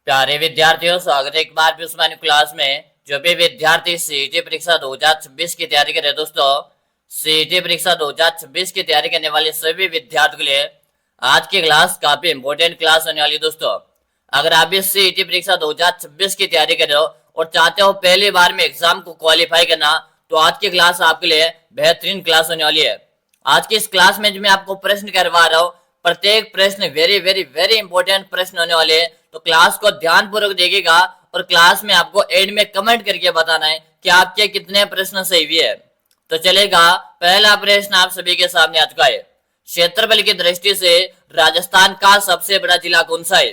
प्यारे विद्यार्थियों, स्वागत है एक बार भी उस्मानी क्लास में। जो भी विद्यार्थी सीईटी परीक्षा 2026 की तैयारी कर रहे हैं दोस्तों, सीईटी परीक्षा 2026 की तैयारी करने वाले सभी विद्यार्थियों के लिए आज की क्लास काफी इंपोर्टेंट क्लास होने वाली है दोस्तों। अगर आप भी सीईटी परीक्षा 2026 की तैयारी कर रहे हो और चाहते हो पहली बार में एग्जाम को क्वालिफाई करना, तो आज की क्लास आपके लिए बेहतरीन क्लास होने वाली है। आज की इस क्लास में जो मैं आपको प्रश्न करवा रहा हूँ, प्रत्येक प्रश्न वेरी वेरी वेरी इंपॉर्टेंट प्रश्न होने वाले हैं। तो क्लास को ध्यानपूर्वक देखिएगा और क्लास में आपको एंड में कमेंट करके बताना है कि आपके कितने प्रश्न सही हुए हैं। तो चलेगा, पहला प्रश्न आप सभी के सामने आ चुका है। क्षेत्रफल की दृष्टि से राजस्थान का सबसे बड़ा जिला कौन सा है?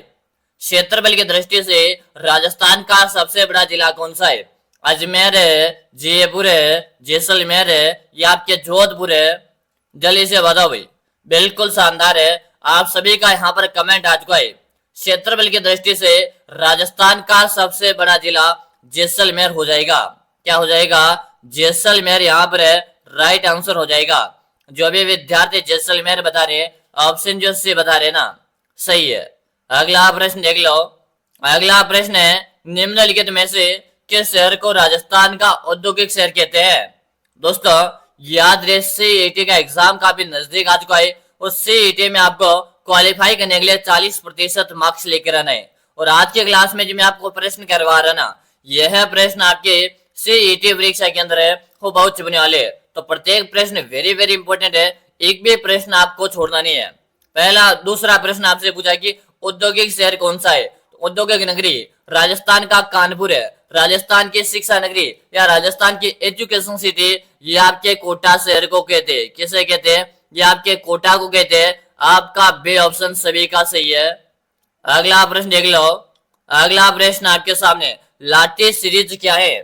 क्षेत्रफल की दृष्टि से राजस्थान का सबसे बड़ा जिला कौन सा है? अजमेर है, जयपुर है, जैसलमेर है या आपके जोधपुर है? जल्दी से बताओ भाई। बिल्कुल शानदार है, आप सभी का यहाँ पर कमेंट आ चुका है। क्षेत्रफल की दृष्टि से राजस्थान का सबसे बड़ा जिला जैसलमेर हो जाएगा। क्या हो जाएगा? जैसलमेर यहाँ पर राइट आंसर हो जाएगा। जो भी विद्यार्थी जैसलमेर बता रहे, ऑप्शन जो से बता रहे ना, सही है। अगला प्रश्न देख लो। अगला प्रश्न है, निम्नलिखित में से किस शहर को राजस्थान का औद्योगिक शहर कहते हैं? दोस्तों याद रहे, सीईटी का एग्जाम काफी नजदीक आ चुका है और सीईटी में आपको क्वालिफाई करने के लिए 40% मार्क्स लेकर आना है। और आज के क्लास में जो मैं आपको प्रश्न करवा रहा ना, यह प्रश्न आपके सीईटी परीक्षा के अंदर है, वो बहुत छुपने वाले है। तो प्रत्येक प्रश्न वेरी वेरी इंपॉर्टेंट है, एक भी प्रश्न आपको छोड़ना नहीं है। पहला दूसरा प्रश्न आपसे पूछा कि औद्योगिक शहर कौन सा है? तो औद्योगिक नगरी राजस्थान का कानपुर है, राजस्थान की शिक्षा नगरी या राजस्थान की एजुकेशन सिटी, ये आपके कोटा शहर को कहते हैं। किसे कहते हैं? ये आपके कोटा को कहते हैं। आपका बे ऑप्शन सभी का सही है। अगला प्रश्न देख लो। अगला प्रश्न आपके सामने, लाठी सीरीज क्या है?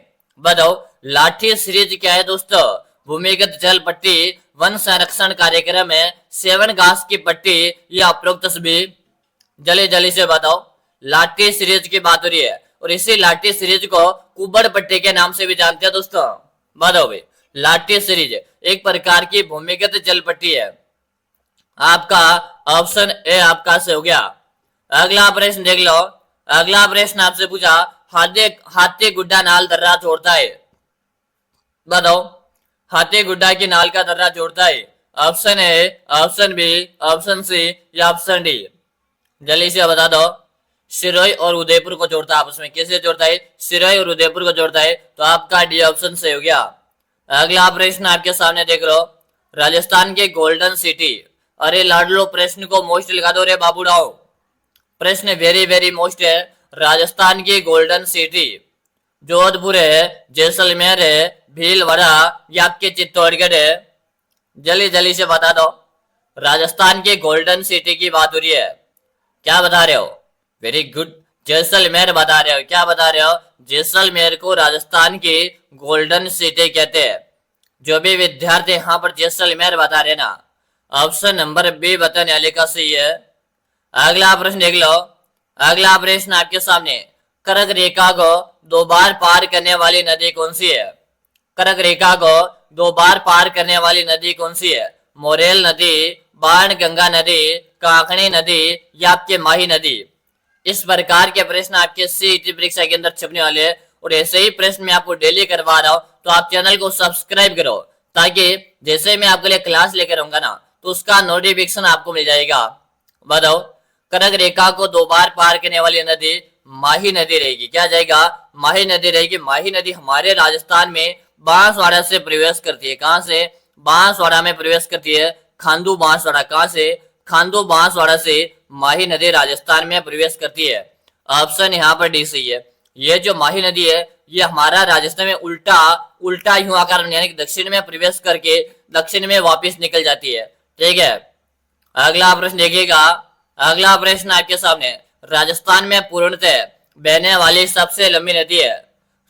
बताओ लाठी सीरीज क्या है दोस्तों? भूमिगत जल पट्टी, वन संरक्षण कार्यक्रम है, सेवन घास की पट्टी या उपरोक्त सभी? जल्दी जल्दी से बताओ। लाठी सीरीज की बात हो रही है और इसी लाठी सीरीज को कुबड़ पट्टी के नाम से भी जानते हैं दोस्तों। बताओ भाई, लाठी सीरीज एक प्रकार की भूमिगत जल पट्टी है। आपका ऑप्शन ए आपका से हो गया। अगला प्रश्न देख लो। अगला प्रश्न आपसे पूछा, हाथी गुड्डा नाल दर्रा जोड़ता है। बताओ हाथी गुड्डा की नाल का दर्रा जोड़ता है। Option A, option B, option C या ऑप्शन डी? जल्दी से बता दो। सिरोही और उदयपुर को जोड़ता है आपस में। किसे जोड़ता है? सिरोही और उदयपुर को जोड़ता है। तो आपका डी ऑप्शन सही हो गया। अगला प्रश्न आपके सामने देख लो। राजस्थान के गोल्डन सिटी, अरे लाडलो प्रश्न को मोस्ट लिखा दो रे बाबू डाओ। प्रश्न वेरी वेरी मोस्ट है। राजस्थान की गोल्डन सिटी जोधपुर है, जैसलमेर है, भीलवाड़ा या आपके चित्तौड़गढ़ है? जल्दी जल्दी से बता दो। राजस्थान की गोल्डन सिटी की बात हो रही है। क्या बता रहे हो? वेरी गुड, जैसलमेर बता रहे हो। क्या बता रहे हो? जैसलमेर को राजस्थान की गोल्डन सिटी कहते हैं। जो भी विद्यार्थी यहाँ पर जैसलमेर बता रहे ना, ऑप्शन नंबर बी बताने वाले का सही है। अगला प्रश्न देख लो। अगला प्रश्न आपके सामने, कर्क रेखा को दो बार पार करने वाली नदी कौन सी है? कर्क रेखा को दो बार पार करने वाली नदी कौन सी है? मोरेल नदी, बाण गंगा नदी, काकणी नदी या आपके माही नदी? इस प्रकार के प्रश्न आपके सीईटी परीक्षा के अंदर छपने वाले हैं और ऐसे ही प्रश्न मैं आपको डेली करवा रहा हूँ। तो आप चैनल को सब्सक्राइब करो ताकि जैसे मैं आपके लिए क्लास लेकर आऊंगा ना, तो उसका नोटिफिकेशन आपको मिल जाएगा। बताओ कर्क रेखा को दो बार पार करने वाली नदी माही नदी रहेगी। क्या जाएगा? माही नदी रहेगी। माही नदी हमारे राजस्थान में बांसवाड़ा से प्रवेश करती है। कहां से? बांसवाड़ा में प्रवेश करती है। खांडू बांसवाड़ा। कहां से? खांडू बांसवाड़ा से माही नदी राजस्थान में प्रवेश करती है। ऑप्शन यहाँ पर डी सही है। ये जो माही नदी है, ये हमारा राजस्थान में उल्टा यूं आकार यानी कि दक्षिण में प्रवेश करके दक्षिण में वापस निकल जाती है। ठीक है। अगला प्रश्न देखिएगा। अगला प्रश्न आपके सामने, राजस्थान में पूर्णतः बहने वाली सबसे लंबी नदी है।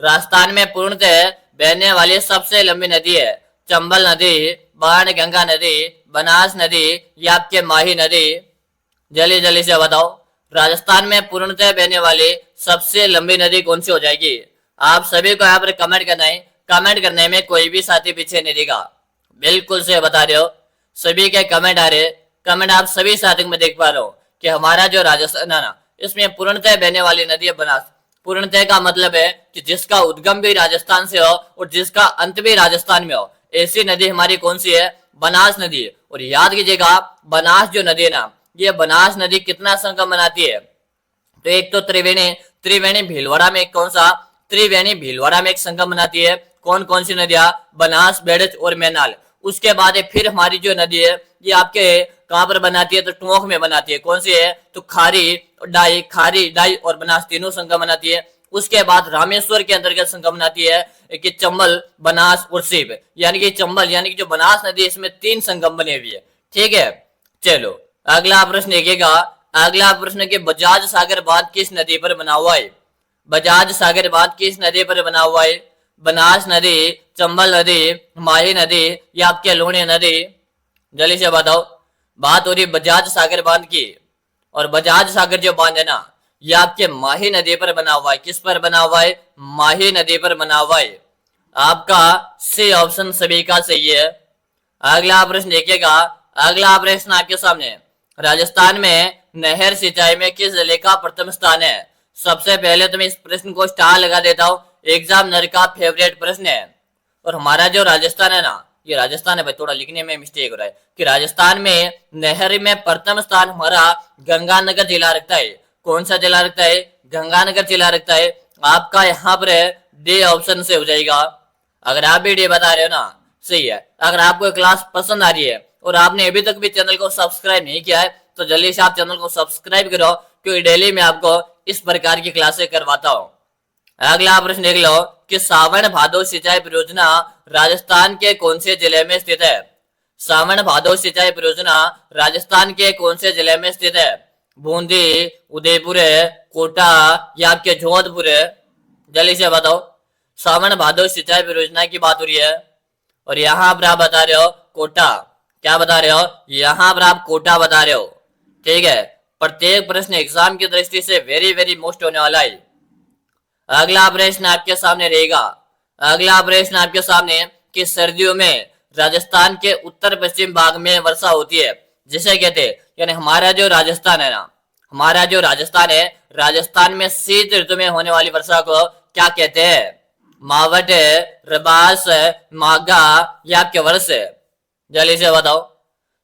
राजस्थान में पूर्णतः बहने वाली सबसे लंबी नदी है चंबल नदी, बाण गंगा नदी, बनास नदी या आपके माही नदी? जल्दी जल्दी से बताओ। राजस्थान में पूर्णतः बहने वाली सबसे लंबी नदी कौन सी हो जाएगी? आप सभी को यहाँ पर कमेंट करना है। कमेंट करने में कोई भी साथी पीछे नहीं रहेगा। बिल्कुल से बता रहे हो। सभी के कमेंट आ रहे। कमेंट आप सभी साथियों में देख पा रहे हो कि हमारा जो राजस्थान ना इसमें पूर्णतः बहने वाली नदी है बनास। पूर्णतः का मतलब है कि जिसका उद्गम भी राजस्थान से हो और जिसका अंत भी राजस्थान में हो, ऐसी नदी हमारी कौन सी है? बनास नदी। और याद कीजिएगा बनास जो नदी है ना, ये बनास नदी कितना संगम बनाती है? तो एक तो त्रिवेणी, त्रिवेणी भीलवाड़ा में एक कौन सा? त्रिवेणी भीलवाड़ा में एक संगम बनाती है। कौन कौन सी नदियां? बनास, बेड़च और मैनाल। उसके बाद फिर हमारी जो नदी है ये आपके कहां पर बनाती है? तो टोंक में बनाती है। कौन सी है? तो खारी डाई और बनास तीनों संगम बनाती है। उसके बाद रामेश्वर के अंतर्गत संगम बनाती है कि चंबल, बनास और शिव, यानी कि चंबल यानी कि जो बनास नदी है इसमें 3 संगम बने हुए है। ठीक है, चलो अगला प्रश्न देखिएगा। अगला प्रश्न के बजाज सागर बांध किस नदी पर बना हुआ है? बजाज सागर बांध किस नदी पर बना हुआ है? बनास नदी, चंबल नदी, माही नदी या आपके लूणी नदी? जल्दी से बताओ। बात हो रही बजाज सागर बांध की, और बजाज सागर जो बांध है ना ये आपके माही नदी पर बना हुआ है। किस पर बना हुआ है? माही नदी पर बना हुआ है। आपका सी ऑप्शन सभी का सही है। अगला प्रश्न देखिएगा। अगला प्रश्न आपके सामने, राजस्थान में नहर सिंचाई में किस जिले का प्रथम स्थान है? सबसे पहले तो मैं इस प्रश्न को स्टार लगा देता हूं, एग्जामिनर का फेवरेट प्रश्न है। और हमारा जो राजस्थान है ना, ये राजस्थान है भाई, थोड़ा लिखने में मिस्टेक हो रहा है कि राजस्थान में नहर में प्रथम स्थान हमारा गंगानगर जिला रखता है। कौन सा जिला रखता है? गंगानगर जिला रखता है। आपका यहाँ पर डी ऑप्शन से हो जाएगा। अगर आप भी डी बता रहे हो ना, सही है। अगर आपको क्लास पसंद आ रही है और आपने अभी तक भी चैनल को सब्सक्राइब नहीं किया है तो जल्दी से आप चैनल को सब्सक्राइब करो, क्योंकि डेली मैं आपको इस प्रकार की क्लासें करवाता हूँ। अगला प्रश्न देख लो कि सावन भादो सिंचाई परियोजना राजस्थान के कौन से जिले में स्थित है? सावन भादो सिंचाई परियोजना राजस्थान के कौन से जिले में स्थित है? बूंदी, उदयपुर, कोटा या आपके जोधपुर? जल्दी से बताओ। सावन भादो सिंचाई परियोजना की बात हो रही है और यहाँ पर आप बता रहे हो कोटा। क्या बता रहे हो? यहाँ पर आप कोटा बता रहे हो। ठीक है, प्रत्येक प्रश्न एग्जाम की दृष्टि से वेरी वेरी मोस्ट होने वाला है। अगला प्रश्न आपके सामने रहेगा। अगला प्रश्न आपके सामने कि सर्दियों में राजस्थान के उत्तर पश्चिम भाग में वर्षा होती है, जिसे कहते हैं, यानी हमारा जो राजस्थान है ना, हमारा जो राजस्थान है, राजस्थान में शीत ऋतु में होने वाली वर्षा को क्या कहते हैं? मावट, रबास, माघा या आपके वर्ष? जल्दी से बताओ।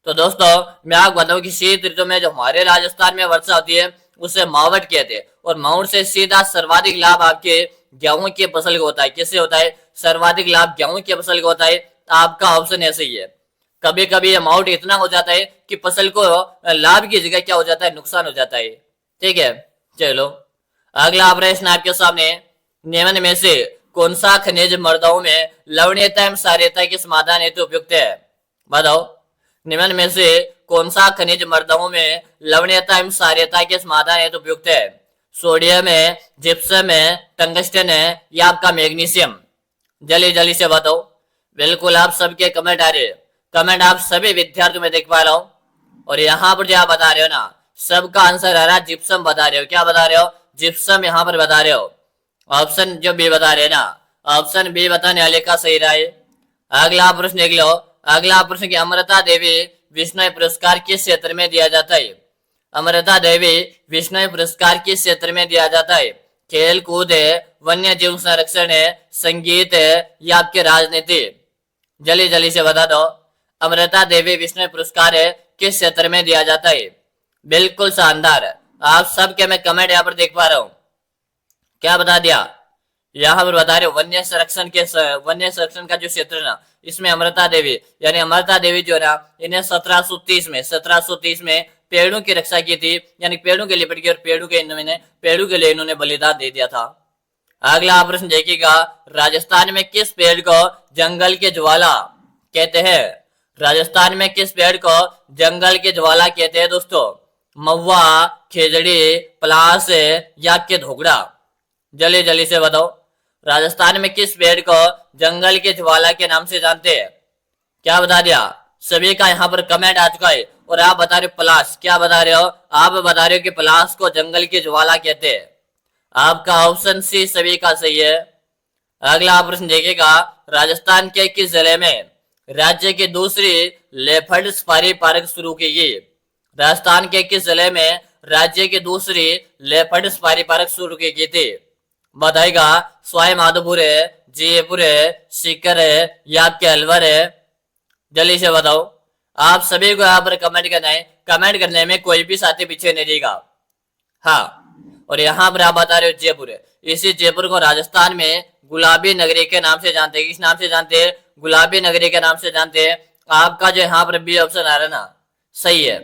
तो दोस्तों मैं आपको बताऊं कि शीत ऋतु में जो हमारे राजस्थान में वर्षा होती है उसे मावट कहते हैं। और मावट से सीधा सर्वाधिक लाभ आपके गेहूं की फसल को होता है। किससे होता है? सर्वाधिक लाभ गेहूं की फसल को होता है। आपका ऑप्शन ऐसे ही है। कभी कभी अमाउंट इतना हो जाता है कि फसल को लाभ की जगह क्या हो जाता है? नुकसान हो जाता है। ठीक है, चलो अगला प्रश्न आपके सामने, निम्न में से कौन सा खनिज मृदाओं में लवणीयता एवं क्षारीयता के समाधान हेतु उपयुक्त है? बताओ। निम्न में से कौन सा खनिज मृदाओं में लवणीयता एवं क्षारीयता के समाधान हेतु उपयुक्त है? सोडियम है, जिप्सम है, टंगस्टन है या आपका मैग्नीशियम? जल्दी जल्दी से बताओ। बिल्कुल आप सबके कमेंट आ रहे हैं। कमेंट आप सभी विद्यार्थियों में देख पा रहा हूं। और यहाँ पर जो आप बता रहे हो ना, सबका आंसर आ रहा है जिप्सम बता रहे हो। क्या बता रहे हो? जिप्सम यहाँ पर बता रहे हो। ऑप्शन जो बी बता रहे हैं ना, ऑप्शन बी बताने वाले का सही रहा है। अगला प्रश्न देख लो। अगला प्रश्न की अमृता देवी विष्णु पुरस्कार किस क्षेत्र में दिया जाता है? अमृता देवी विष्णु पुरस्कार किस क्षेत्र में दिया जाता है? खेल कूद है, वन्य जीव संरक्षण है, संगीत है या आपके राजनीति? जल्दी जल्दी से बता दो। अमृता देवी विष्णु पुरस्कार है किस क्षेत्र में दिया जाता है? बिल्कुल शानदार, आप सबके मैं कमेंट यहाँ पर देख पा रहा हूँ। क्या बता दिया? यहाँ पर बता रहे हो वन्य संरक्षण का जो क्षेत्र है ना, इसमें अमृता देवी, यानी अमृता देवी जो है ना, इन्हें 1730 में पेड़ों की रक्षा की थी, यानी पेड़ों के लिपट की, और पेड़ों के लिए इन्होंने बलिदान दे दिया था। अगला प्रश्न देखिएगा। राजस्थान में किस पेड़ को जंगल के ज्वाला कहते हैं? राजस्थान में किस पेड़ को जंगल के ज्वाला कहते हैं दोस्तों? महुआ, खेजड़ी, पलास या के धोगड़ा? जल्दी जल्दी से बताओ। राजस्थान में किस पेड़ को जंगल के ज्वाला के नाम से जानते हैं? क्या बता दिया? सभी का यहाँ पर कमेंट आ चुका है और आप बता रहे हो पलास। क्या बता रहे हो? आप बता रहे हो कि पलास को जंगल की ज्वाला कहते हैं। आपका ऑप्शन सी सभी का सही है। अगला प्रश्न देखिएगा। राजस्थान के किस जिले में राज्य की दूसरी लेपर्ड सफारी पार्क शुरू की गई? राजस्थान के किस जिले में राज्य की दूसरी लेपर्ड सफारी पार्क शुरू की थी? बताएगा सवाई माधोपुर है, जयपुर है, सीकर है या आपके अलवर है? जल्दी से बताओ। आप सभी को यहाँ पर कमेंट करना है, कमेंट करने में कोई भी साथी पीछे नहीं रहेगा। हाँ, और यहाँ पर आप बता रहे हो जयपुर है। इसी जयपुर को राजस्थान में गुलाबी नगरी के नाम से जानते हैं। किस नाम से जानते हैं? गुलाबी नगरी के नाम से जानते हैं। आपका जो यहाँ पर बी ऑप्शन आ रहा है ना, सही है।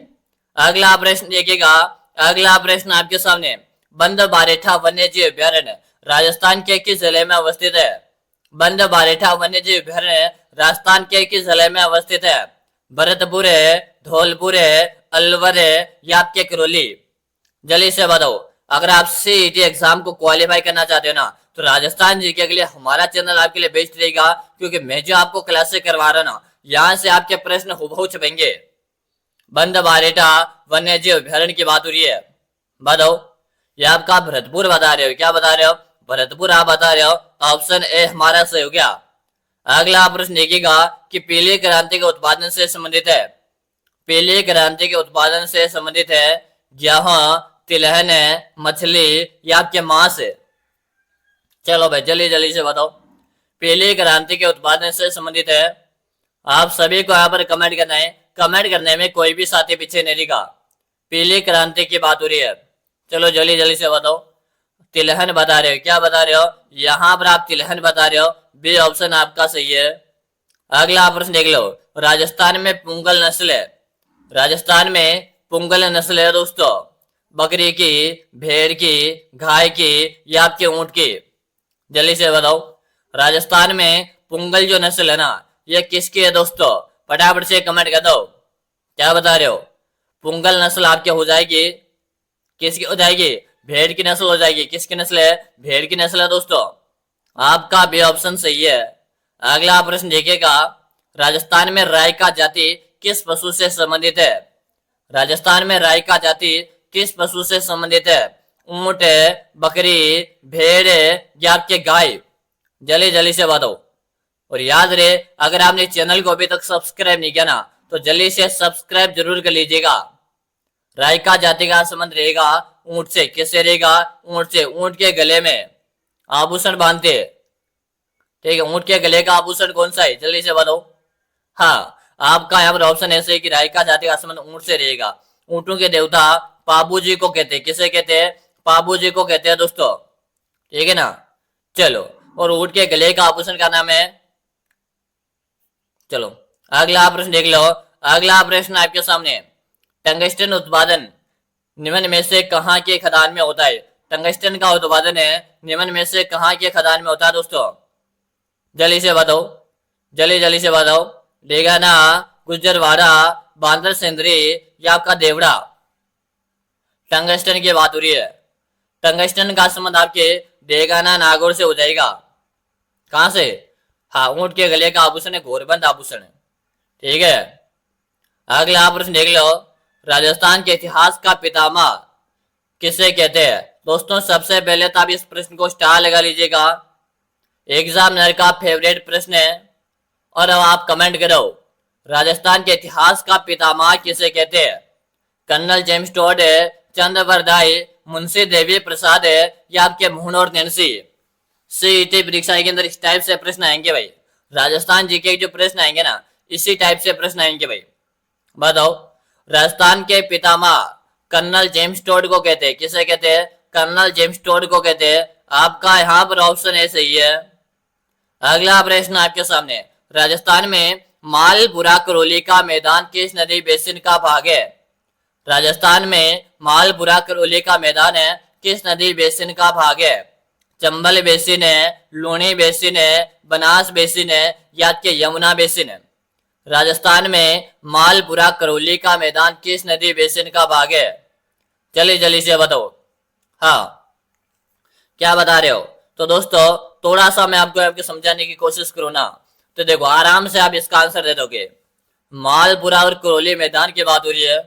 अगला प्रश्न देखिएगा, अगला प्रश्न आपके सामने। बंद बारेठा वन्य जीव अभ्यारण्य राजस्थान के किस जिले में अवस्थित है? बंद बारेठा वन्य जीव अभ्यारण्य राजस्थान के किस जिले में अवस्थित है? भरतपुर है, धौलपुर है, अलवर है या आपके करौली? जल्दी से बताओ। अगर आप सीईटी एग्जाम को क्वालिफाई करना चाहते हो ना, तो राजस्थान जीके के लिए हमारा चैनल आपके लिए बेस्ट रहेगा, क्योंकि मैं जो आपको क्लास से करवा रहा ना, यहाँ से आपके प्रश्न हुबहू छपेंगे। बंद बारेठा वन्य जीव अभ्यारण्य की बात हो रही है, बताओ। ये आपका भरतपुर बता रहे हो, क्या बता रहे हो? भरतपुर आप बता रहे हो। ऑप्शन ए हमारा सही हो गया। अगला प्रश्न देखिएगा कि पीली क्रांति के उत्पादन से संबंधित है। पीली क्रांति के उत्पादन से संबंधित है गेहूं, तिलहन है, मछली या आपके मांस है? चलो भाई जल्दी जल्दी से बताओ। पीली क्रांति के उत्पादन से संबंधित है। आप सभी को यहाँ पर कमेंट करना है, कमेंट करने में कोई भी साथी पीछे नहीं रहेगा। पीली क्रांति की बात हो रही है। चलो जल्दी जल्दी से बताओ। तिलहन बता रहे हो, क्या बता रहे हो? यहाँ पर आप तिलहन बता रहे हो। बी ऑप्शन आपका सही है। अगला प्रश्न देख लो। राजस्थान में पुंगल नस्ल है। राजस्थान में पुंगल नस्ल है दोस्तों। बकरी की, भेड़ की, गाय की या आपके ऊंट की? जल्दी से बताओ। राजस्थान में पुंगल जो नस्ल है ना, ये किसकी है दोस्तों? फटाफट से कमेंट कर दो। क्या बता रहे हो? पुंगल नस्ल आपकी हो जाएगी, किसकी हो जाएगी? भेड़ की नस्ल हो जाएगी। किसकी नस्ल है? भेड़ की नस्ल है दोस्तों। आपका बी ऑप्शन सही है। अगला प्रश्न देखिएगा। राजस्थान में रायका जाति किस पशु से संबंधित है? राजस्थान में रायका जाति किस पशु से संबंधित है? ऊंट है, बकरी, भेड़ है या आपके गाय? जल्दी जल्दी से बताओ। और याद रहे, अगर आपने चैनल को अभी तक सब्सक्राइब नहीं किया ना, तो जल्दी से सब्सक्राइब जरूर कर लीजिएगा। रायका जाति का संबंध रहेगा ऊंट से। किससे रहेगा? ऊंट से। ऊंट के गले में आभूषण बांधते, ठीक है। ऊंट के गले का आभूषण कौन सा है? जल्दी से बताओ। हाँ, आपका यहाँ पर ऑप्शन ऐसे है कि रायका जाति का संबंध ऊंट से रहेगा। ऊंटों के देवता पाबू जी को कहते हैं। किसे कहते हैं? पाबू जी को कहते हैं दोस्तों, ठीक है ना। चलो, और ऊंट के गले का आभूषण का नाम है? चलो अगला प्रश्न देख लो। अगला प्रश्न आपके सामने। टंगस्टन उत्पादन निम्न में से कहाँ के खदान में होता है? टंगस्टन का उत्पादन है निम्न में से कहाँ के खदान में होता है दोस्तों? जल्दी से बताओ, जल्दी जल्दी से बताओ। डेगाना, गुजरवाड़ा, बांदर सेंद्री या आपका देवड़ा? टंगस्टन की बात हो रही है। टंगस्टन का संबंध आपके डेगाना, नागौर से हो जाएगा। कहां से? हाँ, ऊंट के गले का आभूषण है घोरबंद आभूषण, ठीक है। अगला प्रश्न देख लो। राजस्थान के इतिहास का पितामह किसे कहते हैं? दोस्तों सबसे पहले तो आप इस प्रश्न को स्टार लगा लीजिएगा। एग्जामिनर का फेवरेट प्रश्न है। और अब आप कमेंट करो, राजस्थान के इतिहास का पितामह किसे कहते हैं? कर्नल जेम्स टोड है, चंद्रवरदाई, मुंशी देवी प्रसाद है या आपके मोहन और नैन्सी? सीईटी परीक्षा के अंदर इस टाइप से प्रश्न आएंगे भाई। राजस्थान जीके जो प्रश्न आएंगे ना, इसी टाइप से प्रश्न आएंगे भाई। बताओ, राजस्थान के पितामह कर्नल जेम्स टोड को कहते हैं। किसे कहते हैं? कर्नल जेम्स टोड को कहते हैं। आपका यहाँ पर ऑप्शन ए सही है। अगला प्रश्न आपके सामने। राजस्थान में मालपुरा करौली का मैदान किस नदी बेसिन का भाग है? राजस्थान में मालपुरा करौली का मैदान है किस नदी बेसिन का भाग है? चंबल बेसिन है, लूणी बेसिन है, बनास बेसिन है या के यमुना बेसिन है? राजस्थान में मालपुरा करौली का मैदान किस नदी बेसिन का भाग है? जल्दी जल्दी से बताओ। हाँ, क्या बता रहे हो? तो दोस्तों थोड़ा सा मैं आपको समझाने की कोशिश करूँ ना, तो देखो आराम से आप इसका आंसर दे दोगे। मालपुरा और करौली मैदान की बात हो रही है,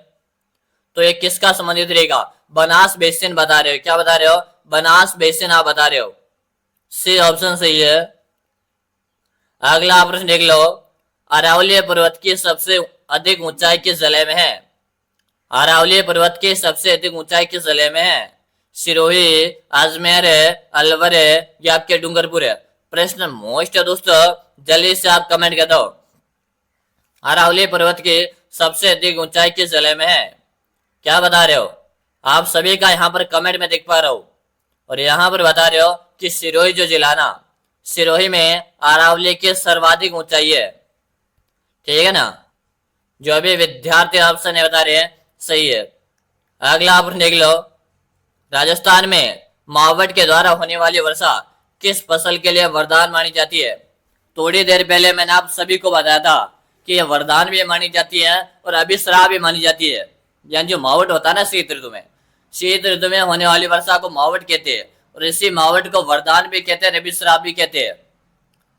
तो ये किसका संबंधित रहेगा? बनास बेसिन बता रहे हो। क्या बता रहे हो? बनास बेसिन आप बता रहे हो। सी ऑप्शन सही है। अगला प्रश्न देख लो। अरावली पर्वत की सबसे अधिक ऊंचाई किस जिले में है? अरावली पर्वत की सबसे अधिक ऊंचाई किस जिले में है? सिरोही, अजमेर है, अलवर है या आपके डूंगरपुर है? प्रश्न मोस्ट है दोस्तों, जल्दी से आप कमेंट कर दो। अरावली पर्वत की सबसे अधिक ऊंचाई किस जिले में है? क्या बता रहे हो? आप सभी का यहाँ पर कमेंट में देख पा रहा हूं, और यहाँ पर बता रहे हो कि सिरोही जो जिला ना, सिरोही में अरावली की सर्वाधिक ऊंचाई है। ठीक है ना? जो अभी विद्यार्थी ऑप्शन है बता रहे हैं सही है। अगला प्रश्न देख लो, राजस्थान में मावठ के द्वारा होने वाली वर्षा किस फसल के लिए वरदान मानी जाती है? थोड़ी देर पहले मैंने आप सभी को बताया था कि यह वरदान भी मानी जाती है और अभिश्राप भी मानी जाती है। यानी जो मावठ होता है ना शीत ऋतु में, शीत ऋतु में होने वाली वर्षा को मावठ कहते हैं, और इसी मावठ को वरदान भी कहते हैं, अभिश्राप भी कहते हैं।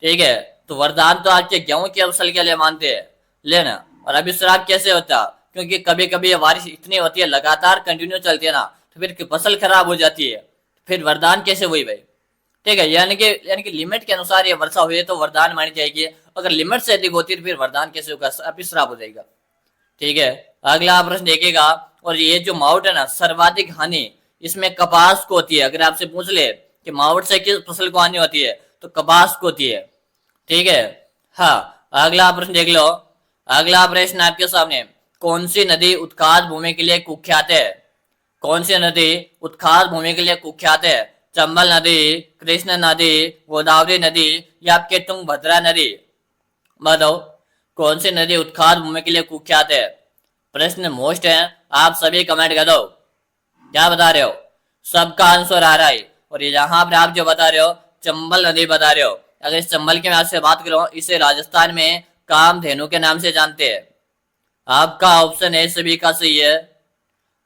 ठीक है, तो वरदान तो आपके गेहूं की फसल के लिए मानते हैं लेना, और अभिश्राप कैसे होता? क्योंकि कभी कभी ये बारिश इतनी होती है, लगातार कंटिन्यू चलती है ना, तो फिर फसल खराब हो जाती है, फिर वरदान कैसे हुई भाई? ठीक है, यानी कि लिमिट के अनुसार ये वर्षा हुई है तो वरदान मानी जाएगी, अगर लिमिट से अधिक होती है तो फिर वरदान कैसे होगा? अभिश्राप हो जाएगा। ठीक है, अगला प्रश्न देखिएगा, और ये जो मावठ है ना, सर्वाधिक हानि इसमें कपास को होती है। अगर आपसे पूछ ले कि मावठ से किस फसल को हानि होती है, तो कपास को होती है। ठीक है, हाँ, अगला प्रश्न देख लो। अगला प्रश्न आपके सामने, कौन सी नदी उत्खात भूमि के लिए कुख्यात है? कौन सी नदी उत्खात भूमि के लिए कुख्यात है? चंबल नदी, कृष्ण नदी, गोदावरी नदी या आपके तुंगभद्रा नदी? बताओ, कौन सी नदी उत्खात भूमि के लिए कुख्यात है? प्रश्न मोस्ट है, आप सभी कमेंट कर दो। क्या बता रहे हो? सबका आंसर आ रहा है, और यहाँ पर आप जो बता रहे हो चंबल नदी बता रहे हो। अगर इस चंबल की मैं आपसे बात करूं, इसे राजस्थान में कामधेनु के नाम से जानते हैं। आपका ऑप्शन है सभी का सही है।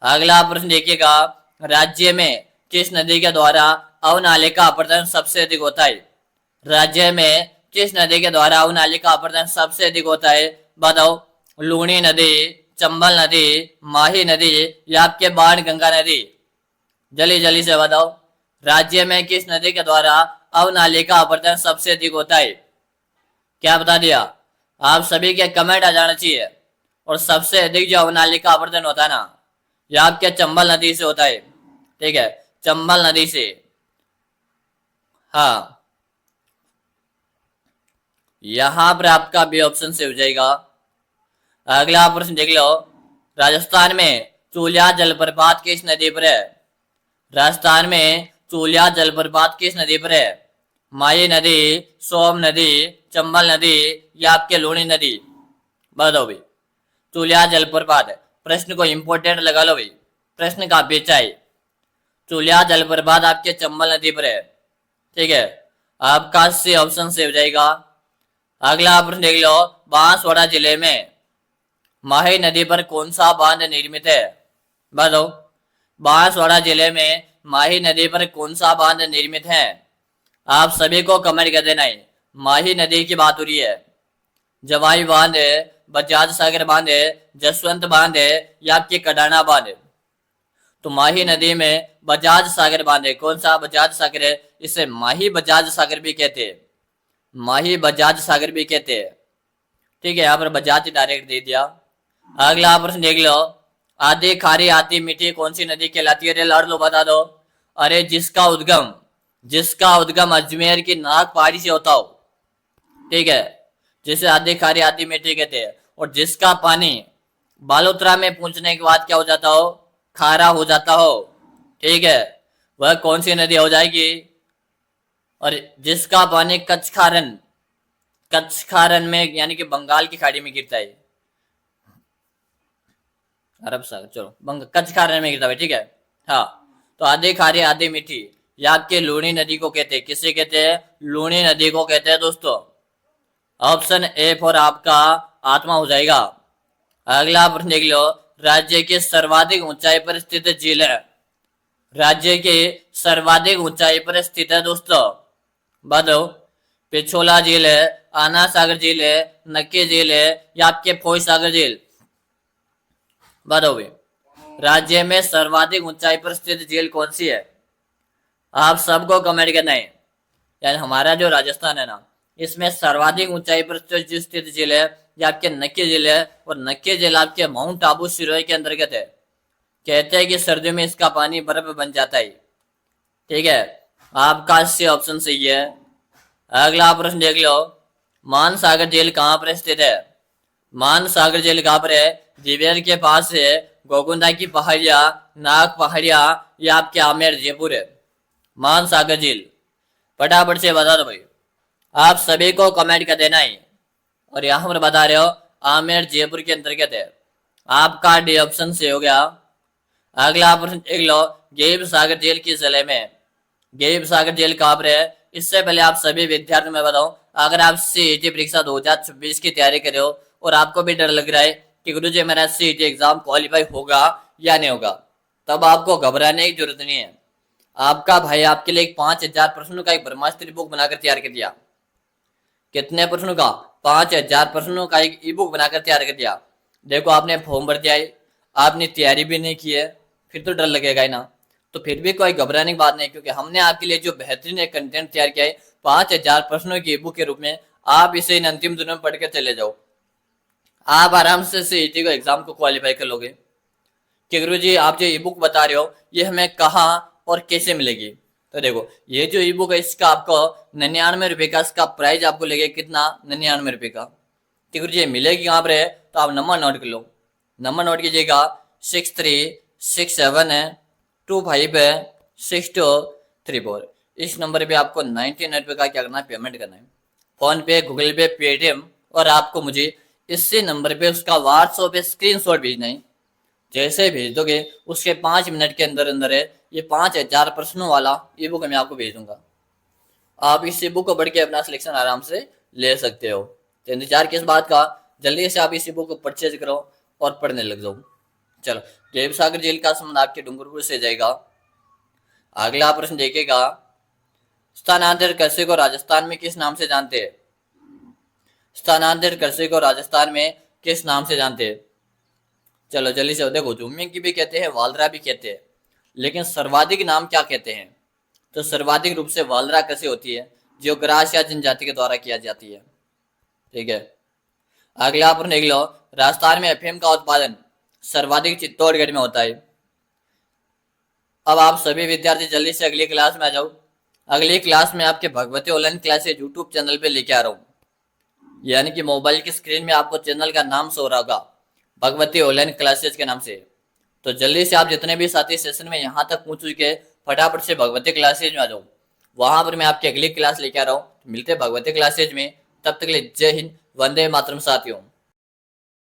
अगला प्रश्न देखिएगा, राज्य में किस नदी के द्वारा अवनाली का अपरदन सबसे अधिक होता है? राज्य में किस नदी के द्वारा अवनाली का अपरदन सबसे अधिक होता है? बताओ, लूणी नदी, चंबल नदी, माही नदी या आपके बाण गंगा नदी? जल्दी जल्दी से बताओ, राज्य में किस नदी के द्वारा अवनाली का अपरदन सबसे अधिक होता है? क्या बता दिया? आप सभी के कमेंट आ जाना चाहिए। और सबसे अधिक जो अवनाली का अपरदन होता है ना, यह आपके चंबल नदी से होता है। ठीक है, चंबल नदी से। हाँ, यहां पर आपका बी ऑप्शन से हो जाएगा। अगला प्रश्न देख लो, राजस्थान में चूलिया जलप्रपात किस नदी पर है? राजस्थान में चूलिया जलप्रपात किस नदी पर है? माही नदी, सोम नदी, चंबल नदी या आपके लूणी नदी? बताओ भाई, चूलिया जलप्रपात। प्रश्न को इंपोर्टेंट लगा लो भाई, प्रश्न का पेचा है। चूलिया जलप्रपात आपके चंबल नदी पर है। ठीक है, आपका सी ऑप्शन से हो जाएगा। अगला प्रश्न देख लो, बांसवाड़ा जिले में माही नदी पर कौन सा बांध निर्मित है? बताओ, बांसवाड़ा जिले में माही नदी पर कौन सा बांध निर्मित है? आप सभी को कमेंट कर देना है। माही नदी की बात हो रही है। जवाई बांध है, बजाज सागर बांध है, जसवंत बांध है या आपकी कडाना बांध है? तो माही नदी में बजाज सागर बांध है। कौन सा बजाज सागर है? इसे माही बजाज सागर भी कहते हैं, माही बजाज सागर भी कहते हैं। ठीक है, यहाँ पर बजाज डायरेक्ट दे दिया। अगला प्रश्न देख लो, आधी खारी आधी मीठी कौन सी नदी कहलाती है? लड़ लो, बता दो। अरे जिसका उद्गम अजमेर की नाग पहाड़ी से होता हो। ठीक है, जिसे आधी खारी आधी मीठी कहते हैं, और जिसका पानी बालोतरा में पहुंचने के बाद क्या हो जाता हो? खारा हो जाता हो। ठीक है, वह कौन सी नदी हो जाएगी? और जिसका पानी कच्छ खारन में यानी कि बंगाल की खाड़ी में गिरता है, अरब सागर, चलो कच्छ खारन में गिरता है। ठीक है, हाँ, तो आधी खारी आधी मीठी या आपके लूणी नदी को कहते हैं। किसे कहते हैं? लूणी नदी को कहते हैं दोस्तों। ऑप्शन ए फॉर आपका आत्मा हो जाएगा। अगला प्रश्न देख लो, राज्य की सर्वाधिक ऊंचाई पर स्थित झील है? राज्य की सर्वाधिक ऊंचाई पर स्थित है दोस्तों, बताओ। पिछोला झील है, आना सागर झील है, नक्की झील है या आपके फोई सागर झील? बताओ भाई, राज्य में सर्वाधिक ऊंचाई पर स्थित झील कौन सी है? आप सबको कमेंट करना है। यानी हमारा जो राजस्थान है ना, इसमें सर्वाधिक ऊंचाई पर स्थित झील है या आपके नक्की झील है, और नक्की झील आपके माउंट आबू सिरोही के अंतर्गत है। कहते हैं कि सर्दियों में इसका पानी बर्फ बन जाता है। ठीक है, आपका सी ऑप्शन सही है। अगला प्रश्न देख लो, मानसागर झील कहाँ पर स्थित है? मानसागर झील कहाँ पर है? दिवेर के पास है, गोकुंडा की पहाड़िया, नाग पहाड़िया या आपके आमेर जयपुर है? मानसागर झील फटाफट से बता दो भाई, आप सभी को कमेंट कर देना है। और यहाँ पर बता रहे हो आमेर जयपुर के अंतर्गत है, आपका डी ऑप्शन से हो गया। अगला प्रश्न देख लो, गेब सागर झील किस जिले में? गेब सागर झील कहाँ पर है? इससे पहले आप सभी विद्यार्थियों में बताओ, अगर आप सीईटी परीक्षा 2026 की तैयारी कर रहे हो और आपको भी डर लग रहा है कि गुरुजी मेरा सीईटी एग्जाम क्वालिफाई होगा या नहीं होगा, तब आपको घबराने की जरूरत नहीं है। आपका भाई आपके लिए 5000 प्रश्नों का एक ब्रह्मास्त्र बुक बनाकर तैयार कर दिया। कितने प्रश्नों का? 5000 प्रश्नों का एक ई बुक बनाकर तैयार कर दिया। देखो आपने फॉर्म भर दिया है, आपने तैयारी भी नहीं की है, फिर तो डर लगेगा ही ना। तो फिर भी कोई घबराने की बात नहीं, क्योंकि हमने आपके लिए जो बेहतरीन एक कंटेंट तैयार किया है 5000 प्रश्नों की ई बुक के रूप में, आप इसे इन अंतिम दिनों में पढ़कर चले जाओ। आप आराम से सीईटी को एग्जाम को क्वालिफाई कर लोगे कि गुरुजी आप जो ई बुक बता रहे हो ये हमें कहाँ और कैसे मिलेगी। तो देखो ये जो ई बुक है इसका आपको 99 रुपए का इसका प्राइस आपको लगेगा। कितना? 99 रुपए का। कि गुरुजी मिलेगी कहाँ पर है? तो आप नंबर नोट कर लो, नंबर नोट कीजिएगा 6367256234। इस नंबर पे आपको 99 रुपए का क्या करना है? पेमेंट करना है। फोन पे, गूगल पे, पेटीएम, और आपको मुझे इसी नंबर पे उसका व्हाट्सएप पे स्क्रीनशॉट भेजना है। जैसे भेज दोगे उसके 5 मिनट के अंदर अंदर है ये 5000 प्रश्नों वाला ई बुक मैं आपको भेज दूंगा। आप इस ई बुक को पढ़ के अपना सिलेक्शन आराम से ले सकते हो। तो इंतजार किस बात का, जल्दी से आप इस ई बुक को परचेज करो और पढ़ने लग जाओ। चलो, गेब सागर झील का संबंध आपके डूंगरपुर से जाएगा। अगला प्रश्न देखेगा, स्थानांतरित कृषि को राजस्थान में किस नाम से जानते हैं? स्थानांतरित कृषि को राजस्थान में किस नाम से जानते हैं? चलो जल्दी से देखो, झूमिंग की भी कहते हैं, वालरा भी कहते हैं, लेकिन सर्वाधिक नाम क्या कहते हैं? तो सर्वाधिक रूप से वालरा कृषि होती है, जो ग्रास या जनजाति के द्वारा किया जाती है। ठीक है, अगला प्रश्न देख लो, राजस्थान में अफीम का उत्पादन सर्वाधिक चित्तौड़गढ़ में होता है। अब आप सभी विद्यार्थी जल्दी से अगली क्लास में आ जाओ। अगली क्लास में आपके Bhagwati online classes YouTube channel पे लेके आ रहा हूँ, यानी कि मोबाइल की स्क्रीन में आपको चैनल का नाम सो रहा होगा, भगवती ऑनलाइन क्लासेज के नाम से। तो जल्दी से आप जितने भी साथी सेशन में यहाँ तक पहुंच चुके फटाफट से भगवती क्लासेज में आ जाओ, वहां पर मैं आपकी अगली क्लास लेके आ रहा हूँ। मिलते हैं भगवती क्लासेज में, तब तक के लिए जय हिंद, वंदे मातरम साथियों।